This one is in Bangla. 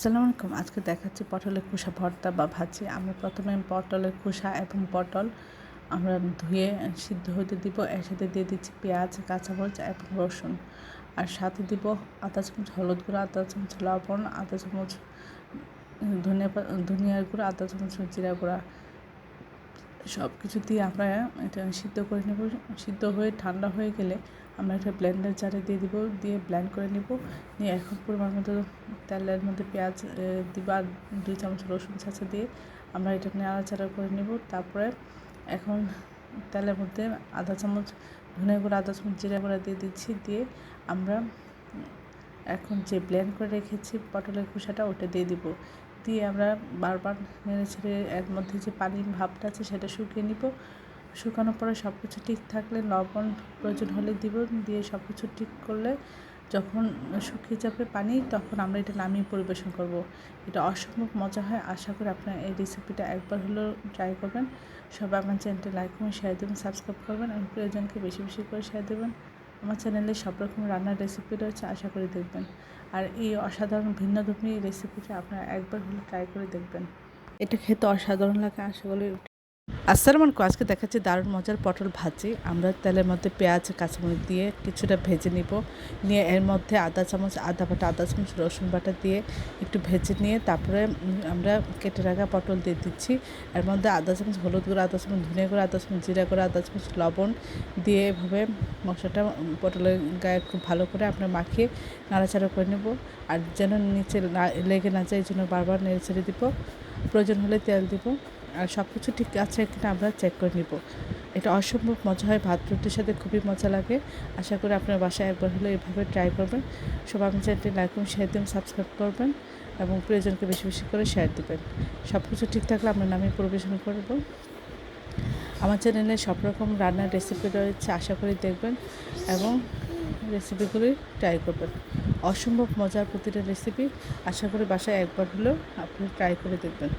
আসসালামু আলাইকুম। আজকে দেখাচ্ছি পটলের খোসা ভর্তা বা ভাজি। আমরা প্রথমে পটলের খোসা এবং পটল আমরা ধুয়ে সিদ্ধ হতে দিব। এর সাথে দিয়ে দিচ্ছি পেঁয়াজ, কাঁচামরিচ এবং রসুন। আর সাথে দিব আধা চামচ হলুদ গুঁড়ো, আধা চামচ লবণ, আধা চামচ ধনিয়ার গুঁড়ো, আধা চামচ জিরা গুঁড়া। সব কিছু দিয়ে আমরা এটা সিদ্ধ করে নেব। সিদ্ধ হয়ে ঠান্ডা হয়ে গেলে আমরা এটা ব্লেন্ডার জারে দিয়ে দিব, দিয়ে ব্লেন্ড করে নেব। নিয়ে এখন পরিমাণ মতো তেলের মধ্যে পেঁয়াজ দিব আর 2 চামচ রসুন ছাঁচা দিয়ে আমরা এটা নাড়াচাড়া করে নেব। তারপরে এখন তেলের মধ্যে আধা চামচ ধনে গুঁড়া, আধা চামচ জিরা গুঁড়া দিয়ে দিচ্ছি। দিয়ে আমরা এখন যে ব্লেন্ড করে রেখেছি পটলের খোসাটা ওটা দিয়ে দিব। দিয়ে আমরা বারবার নেড়ে ছেড়ে এর মধ্যে যে পানির ভাবটা আছে সেটা শুকিয়ে নিব। শুকানোর পরে সব কিছু ঠিক থাকলে লবণ প্রয়োজন হলে দিব। দিয়ে সব কিছু ঠিক করলে যখন শুকিয়ে যাবে পানি, তখন আমরা এটা নামিয়ে পরিবেশন করব। এটা অসম্ভব মজা হয়। আশা করি আপনারা এই রেসিপিটা একবার হলেও ট্রাই করবেন। সবাই আমার চ্যানেলটি লাইক করবেন, শেয়ার দেবেন, সাবস্ক্রাইব করবেন এবং প্রিয়জনকে বেশি বেশি করে শেয়ার দেবেন। আমার চ্যানেলে সব রকম রান্নার রেসিপি রয়েছে, আশা করি দেখবেন। আর এই অসাধারণ ভিন্নধর্মী রেসিপিটা আপনারা একবার হলে ট্রাই করে দেখবেন। এটা খেতে অসাধারণ লাগে, আশা করি। আসসালামু আলাইকুম। আজকে দেখাচ্ছি দারুণ মজার পটল ভাজি। আমরা তেলের মধ্যে পেঁয়াজ, কাঁচামরিচ দিয়ে কিছুটা ভেজে নিব। নিয়ে এর মধ্যে আধা চামচ আদা বাটা, আধা চামচ রসুন বাটা দিয়ে একটু ভেজে নিয়ে তারপরে আমরা কেটে রাখা পটল দিয়ে দিচ্ছি। এর মধ্যে আধা চামচ হলুদ গুঁড়ো, আধা চামচ ধনে গুঁড়ো, আধা চামচ জিরা গুঁড়ো, আধা চামচ লবণ দিয়ে এভাবে মশলাটা পটলের গায়ে খুব ভালো করে আমরা মাখিয়ে নাড়াচাড়া করে নেব। আর যেন নিচে লেগে না যায়, এই জন্য বারবার নেড়ে ছেড়ে দিব। প্রয়োজন হলে তেল দিব। আর সব কিছু ঠিক আছে কিনা আমরা চেক করে নিব। এটা অসম্ভব মজা হয়, ভাত রুটির সাথে খুবই মজা লাগে। আশা করি আপনার বাসায় একবার হলে এভাবে ট্রাই করবেন। সবাই আমি চ্যানেলটি লাইক করুন, শেয়ার দেবেন, সাবস্ক্রাইব করবেন এবং প্রিয়জনকে বেশি বেশি করে শেয়ার দেবেন। সব কিছু ঠিক থাকলে আমরা নামিয়ে পরিবেশন করব। আমার চ্যানেলে সব রকম রান্নার রেসিপি রয়েছে, আশা করি দেখবেন এবং রেসিপিগুলি ট্রাই করবেন। অসম্ভব মজার প্রতিটা রেসিপি, আশা করি বাসায় একবার হলেও আপনি ট্রাই করে দেখবেন।